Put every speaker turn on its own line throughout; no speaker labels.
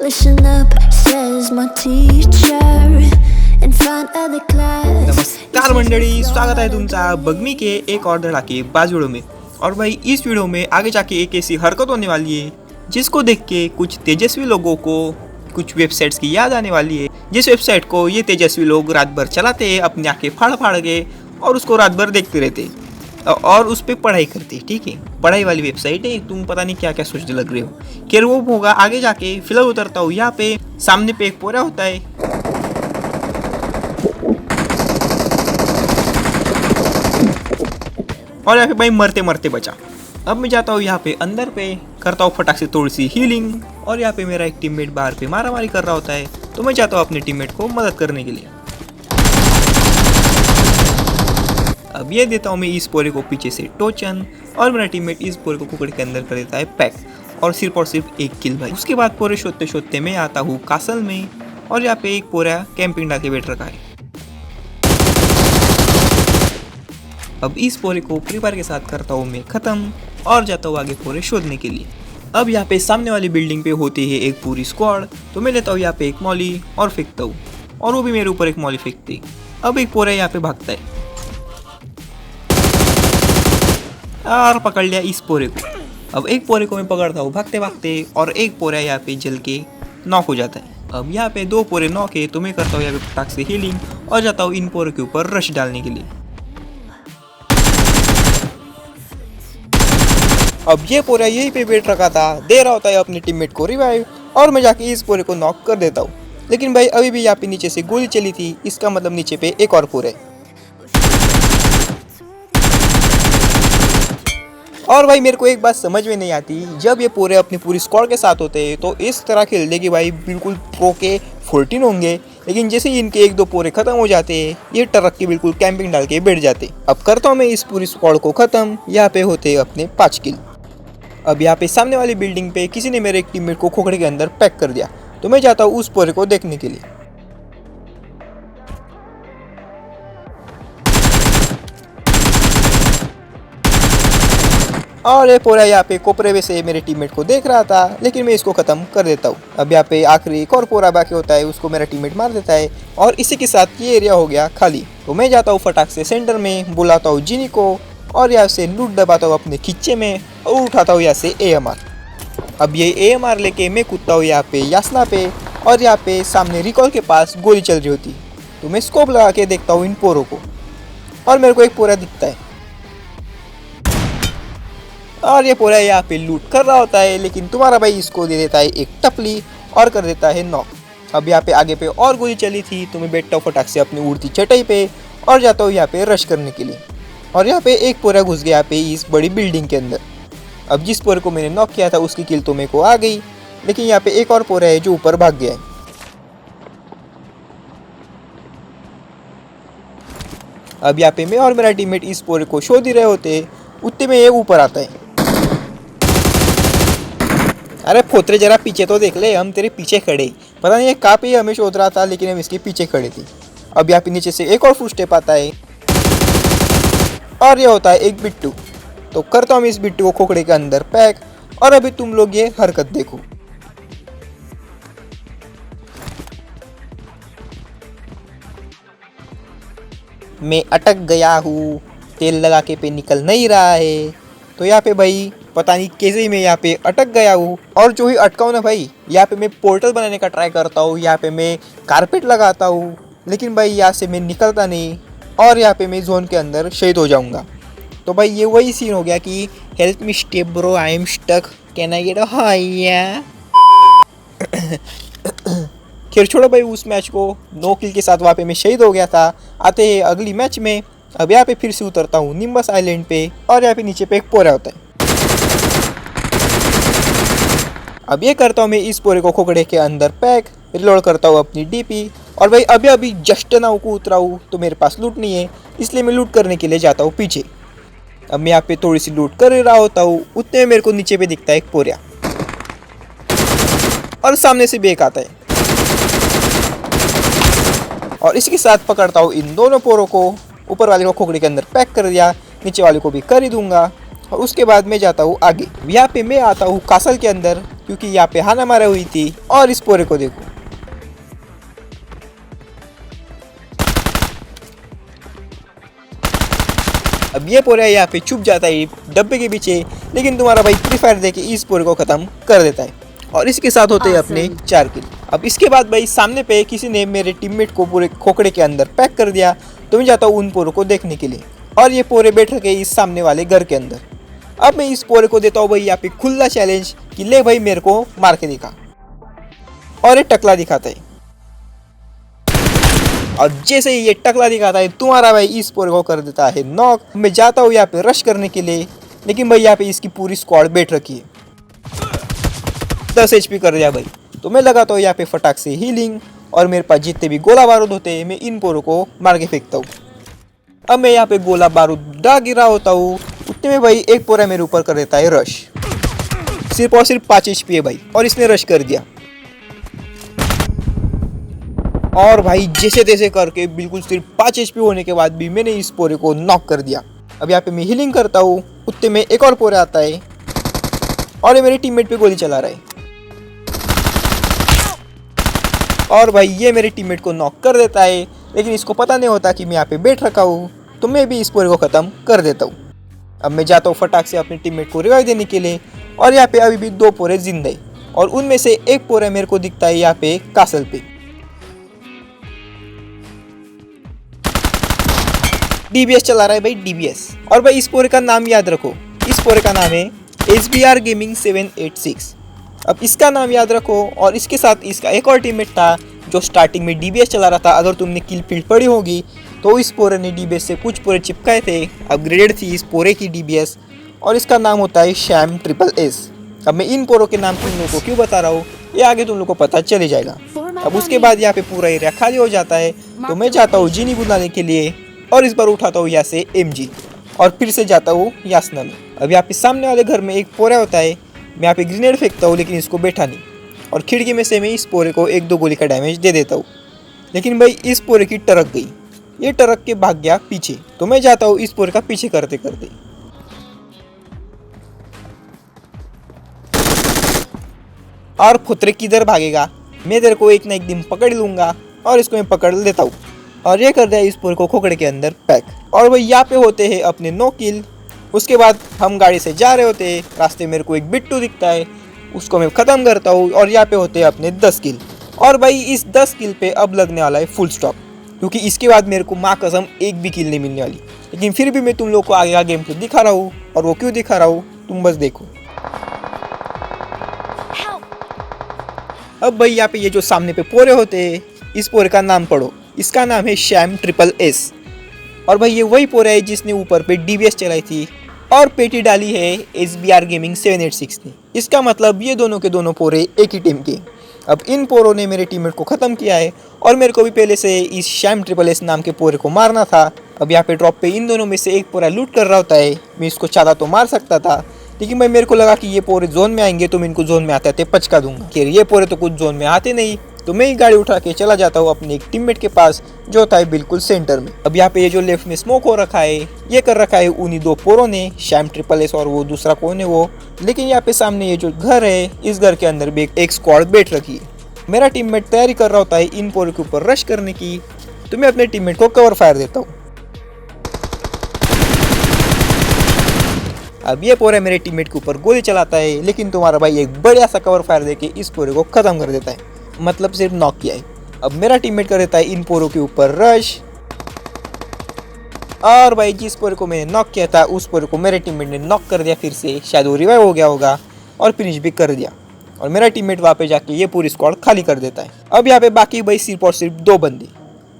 Listen up, says my teacher in front of the class.
नमस्कार मंडळी, स्वागत है तुमचा बगमी के एक और धड़ाके बाज वीडियो में। और भाई इस वीडियो में आगे जाके एक ऐसी हरकत होने वाली है जिसको देख के कुछ तेजस्वी लोगों को कुछ वेबसाइट्स की याद आने वाली है। जिस वेबसाइट को ये तेजस्वी लोग रात भर चलाते हैं अपनी आंखें फाड़ फाड़ के और उसको रात भर देखते रहते और उस पर पढ़ाई करते। ठीक है, पढ़ाई वाली वेबसाइट है। तुम पता नहीं क्या क्या सोचने लग रहे हो। खैर वो होगा आगे जाके। फिलहाल उतरता हूँ यहाँ पे। सामने पे एक पोरा होता है और यहाँ पे भाई मरते मरते बचा। अब मैं जाता हूँ यहाँ पे अंदर पे, करता हूँ फटाक से थोड़ी सी हीलिंग। और यहाँ पे मेरा एक टीममेट बाहर पे मारामारी कर रहा होता है, तो मैं जाता हूँ अपने टीममेट को मदद करने के लिए। अब ये देता हूँ मैं इस पोरे को पीछे से टोचन और मेरा टीममेट इस पोरे को कुकड़ के अंदर कर देता है पैक और सिर्फ एक किल भाई। उसके बाद पोरे शोधते शोधते मैं आता हूँ कासल में और यहाँ पे एक पोरा कैंपिंग डाल के बैठ रखा है। अब इस पोरे को फ्री फायर के साथ करता हूँ मैं ख़त्म और जाता हूँ आगे पोरे शोधने के लिए। अब यहाँ पे सामने वाली बिल्डिंग पे होती है एक पूरी स्क्वाड, तो मैं लेता हूँ यहाँ पे एक मॉली और फेंकता हूँ और वो भी मेरे ऊपर एक मॉली फेंकती। अब एक पोरा यहाँ पे भागता है और पकड़ लिया इस पोरे को। अब एक पोरे को मैं पकड़ता हूँ भागते भागते और एक पोरा यहाँ पे जल के नॉक हो जाता है। अब यहाँ पे दो पोरे नॉक है, तो मैं करता हूँ यहाँ पे फटाक से हीलिंग और जाता हूँ इन पोरे के ऊपर रश डालने के लिए। अब ये पोरा यहीं पे बैठ रखा था, दे रहा होता है अपने टीममेट को रिवाइव और मैं जाके इस पोरे को नॉक कर देता हूँ। लेकिन भाई अभी भी यहाँ पे नीचे से गोली चली थी, इसका मतलब नीचे पे एक और पोरा है। और भाई मेरे को एक बात समझ में नहीं आती, जब ये पूरे अपनी पूरी स्क्वाड के साथ होते हैं तो इस तरह खेलने की भाई बिल्कुल प्रो के 14 होंगे, लेकिन जैसे ही इनके एक दो पूरे खत्म हो जाते हैं ये टरक के बिल्कुल कैंपिंग डाल के बैठ जाते। अब करता हूँ मैं इस पूरी स्क्वाड को ख़त्म। यहाँ पे होते हैं अपने 5 किल। अब यहाँ पे सामने वाली बिल्डिंग पे किसी ने मेरे एक टीममेट को खोखड़े के अंदर पैक कर दिया, तो मैं जाता हूँ उस पूरे को देखने के लिए। और ये पूरा यहाँ पे कोपरे से मेरे टीममेट को देख रहा था, लेकिन मैं इसको ख़त्म कर देता हूँ। अब यहाँ पे आखिरी एक और पूरा बाकी होता है, उसको मेरा टीममेट मार देता है और इसी के साथ ये एरिया हो गया खाली। तो मैं जाता हूँ फटाक से सेंटर में, बुलाता हूँ जिनी को और यहाँ से लूट दबाता हूँ अपने खिच्चे में और उठाता हूँ यहाँ से AMR। अब ये AMR लेके मैं कूदता हूँ यहाँ पे यासना पे और यहाँ पे सामने रिकॉल के पास गोली चल रही होती, तो मैं स्कोप लगा के देखता हूँ इन पोरों को और मेरे को एक पोरा दिखता है और ये पूरा यहाँ पे लूट कर रहा होता है, लेकिन तुम्हारा भाई इसको दे देता है एक टपली और कर देता है नॉक। अब यहाँ पे आगे पे और गोली चली थी, तो मैं बैठता हूँ फटाक से अपनी उड़ती चटाई पे और जाता हूँ यहाँ पे रश करने के लिए। और यहाँ पे एक पूरा घुस गया यहाँ पे इस बड़ी बिल्डिंग के अंदर। अब जिस पूरे को मैंने नॉक किया था उसकी किल तो मेरे को आ गई, लेकिन यहाँ पे एक और पूरा है जो ऊपर भाग गया है। अब यहाँ पे मैं और मेरा टीममेट इस पूरे को शोध ही रहे होते, उतने में ये ऊपर आता है। अरे फोतरे जरा पीछे तो देख ले, हम तेरे पीछे खड़े। पता नहीं ये कहाँ पे हमें शोध रहा था, लेकिन हम इसके पीछे खड़े थे। अब यहाँ पे नीचे से एक और फुटस्टेप आता है और ये होता है एक बिट्टू। तो करता हूँ इस बिट्टू को खोखड़े के अंदर पैक और अभी तुम लोग ये हरकत देखो। मैं अटक गया हूँ, तेल लगा के पे निकल नहीं रहा है। तो यहाँ पे भाई पता नहीं कैसे ही मैं यहाँ पे अटक गया हूँ। और जो ही अटका हूँ ना भाई, यहाँ पे मैं पोर्टल बनाने का ट्राई करता हूँ, यहाँ पे मैं कारपेट लगाता हूँ, लेकिन भाई यहाँ से मैं निकलता नहीं और यहाँ पे मैं जोन के अंदर शहीद हो जाऊँगा। तो भाई ये वही सीन हो गया कि help me step bro, I am stuck, can I get a hi. खैर छोड़ो भाई उस मैच को, 9 किल के साथ वहाँ पे मैं शहीद हो गया था। आते हैं अगली मैच में। अब यहाँ पे फिर से उतरता हूँ निम्बस आइलैंड पे और यहाँ पे नीचे पे एक पोरा होता है। अब ये करता हूँ मैं इस पोरे को खोखड़े के अंदर पैक, रिलोड करता हूँ अपनी DP। और भाई अभी जस्ट नाउ को उतरा हूँ तो मेरे पास लूट नहीं है, इसलिए मैं लूट करने के लिए जाता हूँ पीछे। अब मैं यहाँ पे थोड़ी सी लूट कर रहा होता हूँ, उतने में मेरे को नीचे पे दिखता है एक पोरिया और सामने से बेक आता है और इसके साथ पकड़ता हूँ इन दोनों पोरों को। ऊपर वाले को खोखड़े के अंदर पैक कर दिया, नीचे वाले को भी कर ही दूंगा और उसके बाद मैं जाता हूँ आगे। यहाँ पे मैं आता हूँ कासल के अंदर क्योंकि यहाँ पे हाना मारा हुई थी। और इस पोरे को देखो, अब ये पोरा यहाँ पे छुप जाता है डब्बे के पीछे, लेकिन तुम्हारा भाई फ्री फायर देके इस पोरे को खत्म कर देता है और इसके साथ होते हैं अपने 4 किल। अब इसके बाद भाई सामने पे किसी ने मेरे टीममेट को पूरे खोखड़े के अंदर पैक कर दिया, तो मैं जाता हूँ उन पोरों को देखने के लिए और ये पोरे बैठ रखे इस सामने वाले घर के अंदर। अब मैं इस पोरे को देता हूँ भाई यहाँ पे खुला चैलेंज कि ले भाई मेरे को मार के दिखा, और ये टकला दिखाता है। और जैसे ही ये टकला दिखाता है तुम्हारा भाई इस पोरे को कर देता है नॉक। मैं जाता हूँ यहाँ पे रश करने के लिए, लेकिन भाई यहाँ पे इसकी पूरी स्क्वाड बैठ रखी है। 10 HP कर दिया भाई, तो मैं लगाता हूँ यहाँ पे फटाक से हीलिंग और मेरे पास जितने भी गोला बारूद होते हैं मैं इन पोरों को मार के फेंकता हूँ। अब मैं यहाँ पे गोला बारूद डा गिरा होता हूँ, उतने में भाई एक पोरा मेरे ऊपर कर देता है रश। सिर्फ और सिर्फ 5 HP है भाई, और इसने रश कर दिया। और भाई जैसे तैसे करके बिल्कुल सिर्फ 5 HP होने के बाद भी मैंने इस पोरे को नॉक कर दिया। अब यहाँ पे मैं हीलिंग करता हूँ, उतने में एक और पोरा आता है और ये मेरे टीममेट पे गोली चला रहा है। और भाई ये मेरे टीममेट को नॉक कर देता है, लेकिन इसको पता नहीं होता कि मैं यहाँ पे बैठ रखा हूँ, तो मैं भी इस पोरे को ख़त्म कर देता हूँ। अब मैं जाता हूँ फटाक से अपने टीममेट को रिवाइव देने के लिए, और यहाँ पे अभी भी 2 पोरे जिंदा है और उनमें से एक पोरा मेरे को दिखता है यहाँ पे कासल पे। DBS चला रहा है भाई, DBS। और भाई इस पोरे का नाम याद रखो, इस पोरे का नाम है SBR Gaming 786। अब इसका नाम याद रखो, और इसके साथ इसका एक और टीममेट था जो स्टार्टिंग में DBS चला रहा था। अगर तुमने किल फील्ड पढ़ी होगी तो इस पोरे ने DBS से कुछ पोरे चिपकाए थे, अपग्रेडेड थी इस पोरे की DBS, और इसका नाम होता है शैम ट्रिपल एस। अब मैं इन पोरों के नाम तुम लोगों को क्यों बता रहा हूँ ये आगे तुम लोगों को पता चले जाएगा। अब उसके बाद यहाँ पे पूरा एरिया खाली हो जाता है, तो मैं जाता हूँ जीनी बुलाने के लिए, और इस बार उठाता हूँ यहाँ से MG और फिर से जाता हूँ यासना में। अब यहाँ पे सामने वाले घर में एक पोरा होता है, मैं यहाँ पे ग्रेनेड फेंकता हूँ लेकिन इसको बैठा नहीं, और खिड़की में से मैं इस पोरे को 1-2 गोली का डैमेज दे देता हूँ। लेकिन भाई इस पोरे की टरक गई, ये टरक के भाग गया पीछे, तो मैं जाता हूँ इस पोरे का पीछे करते करते। और फुतरे किधर भागेगा, मैं तेरे को एक ना एक दिन पकड़ लूँगा, और इसको मैं पकड़ लेता हूँ और ये कर दिया इस पोरे को खोखड़े के अंदर पैक। और भाई यहाँ पे होते हैं अपने 9 किल। उसके बाद हम गाड़ी से जा रहे होते हैं, रास्ते मेरे को एक बिट्टू दिखता है, उसको मैं ख़त्म करता हूँ, और यहाँ पे होते हैं अपने 10 किल। और भाई इस 10 किल पे अब लगने वाला है फुल स्टॉप, क्योंकि इसके बाद मेरे को माँ कसम एक भी किल नहीं मिलने वाली। लेकिन फिर भी मैं तुम लोग को आगे का गेम प्ले दिखा रहा हूँ, और वो क्यों दिखा रहा हूँ तुम बस देखो। अब भाई यहाँ पे ये जो सामने पे पोरे होते हैं, इस पोरे का नाम पढ़ो, इसका नाम है शैम ट्रिपल एस। और भाई ये वही पोरा है जिसने ऊपर पे DBS चलाई थी और पेटी डाली है SBR Gaming 786 ने। इसका मतलब ये दोनों के दोनों पोरे एक ही टीम के। अब इन पोरों ने मेरे टीममेट को ख़त्म किया है, और मेरे को भी पहले से इस शैम ट्रिपल एस नाम के पोरे को मारना था। अब यहाँ पे ड्रॉप पे इन दोनों में से एक पोरा लूट कर रहा होता है, मैं इसको चाहता तो मार सकता था, लेकिन भाई मेरे को लगा कि ये पोरे जोन में आएंगे तो मैं इनको जोन में आते आते पचका दूंगा। खैर ये पोरे तो कुछ जोन में आते नहीं, तो मैं ही गाड़ी उठा के चला जाता हूँ अपने एक टीममेट के पास जो होता है बिल्कुल सेंटर में। अब यहाँ पे ये जो लेफ्ट में स्मोक हो रखा है ये कर रखा है उन्हीं 2 पोरों ने, शैम ट्रिपल एस और वो दूसरा कौन है वो। लेकिन यहाँ पे सामने ये जो घर है, इस घर के अंदर भी एक स्क्वाड बैठ रखी है। मेरा टीममेट तैयारी कर रहा होता है इन पोरों के ऊपर रश करने की, तो मैं अपने टीममेट को कवर फायर देता हूँ। अब ये पोरा मेरे टीममेट के ऊपर गोली चलाता है, लेकिन तुम्हारा भाई एक बढ़िया सा कवर फायर देके इस पोरे को ख़त्म कर देता है, मतलब सिर्फ नॉक किया है। अब मेरा टीममेट कर देता है इन पोरों के ऊपर रश, और भाई जिस पोरे को मैंने नॉक किया था उस पोरे को मेरे टीममेट ने नॉक कर दिया फिर से, शायद वो रिवाइव हो गया होगा और फिनिश भी कर दिया। और मेरा टीममेट वहाँ पे जाके ये पूरी स्क्वाड खाली कर देता है। अब यहाँ पे बाकी भाई सिर्फ और सिर्फ 2 बंदे,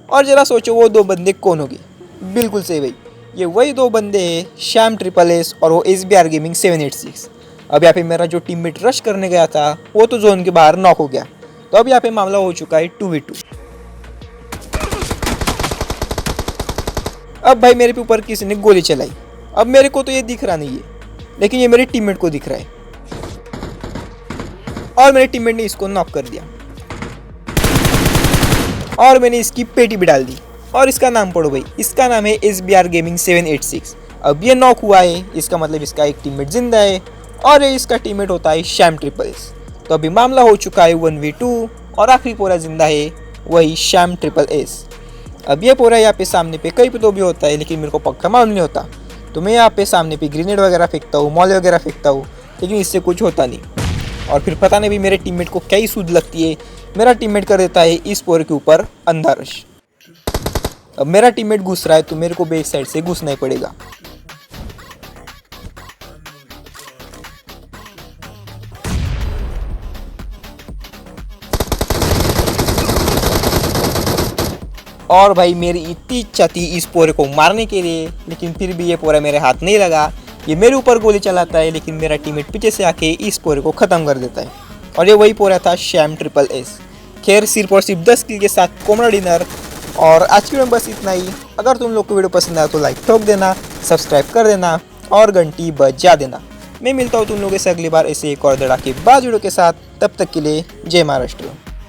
और जरा सोचो वो 2 बंदे कौन होंगे। बिल्कुल सही भाई, ये वही 2 बंदे हैं, शैम ट्रिपल एस और वो SBR Gaming 786। अब यहाँ पे मेरा जो टीममेट रश करने गया था वो तो जोन के बाहर नॉक हो गया, तो अब यहाँ पे मामला हो चुका है 2v2। अब भाई मेरे पे ऊपर किसी ने गोली चलाई, अब मेरे को तो ये दिख रहा नहीं है, लेकिन ये मेरे टीममेट को दिख रहा है, और मेरे टीममेट ने इसको नॉक कर दिया, और मैंने इसकी पेटी भी डाल दी। और इसका नाम पढ़ो भाई, इसका नाम है SBR Gaming 786। अब ये नॉक हुआ है, इसका मतलब इसका एक टीममेट जिंदा है, और ये इसका टीममेट होता है शैम ट्रिपल एस। तो अभी मामला हो चुका है 1v2 और आखिरी पोरा जिंदा है, वही श्याम ट्रिपल एस। अब ये पोरा यहाँ पे सामने पे कहीं पे तो भी होता है, लेकिन मेरे को पक्का मालूम नहीं होता। तो मैं यहाँ पे सामने पे ग्रेनेड वगैरह फेंकता हूँ, मॉल वगैरह फेंकता हूँ, लेकिन इससे कुछ होता नहीं। और फिर पता नहीं भी मेरे टीममेट को क्या ही सूझ लगती है, मेरा टीममेट कर देता है इस पोरे के ऊपर अंधा रश। अब मेरा टीममेट घुस रहा है तो मेरे को बैक साइड से घुसना ही पड़ेगा। और भाई मेरी इतनी इच्छा थी इस पोरे को मारने के लिए, लेकिन फिर भी ये पोरा मेरे हाथ नहीं लगा। ये मेरे ऊपर गोली चलाता है, लेकिन मेरा टीममेट पीछे से आके इस पोरे को ख़त्म कर देता है। और ये वही पोरा था श्याम ट्रिपल एस। खैर सिर्फ और सिर्फ 10 किल के साथ कॉमन डिनर। और आज की वीडियो में बस इतना ही। अगर तुम लोग को वीडियो पसंद आया तो लाइक ठोक देना, सब्सक्राइब कर देना और घंटी बजा देना। मैं मिलता हूँ तुम लोगों से अगली बार ऐसे एक और धड़ाकेबाज वीडियो के साथ। तब तक के लिए जय महाराष्ट्र।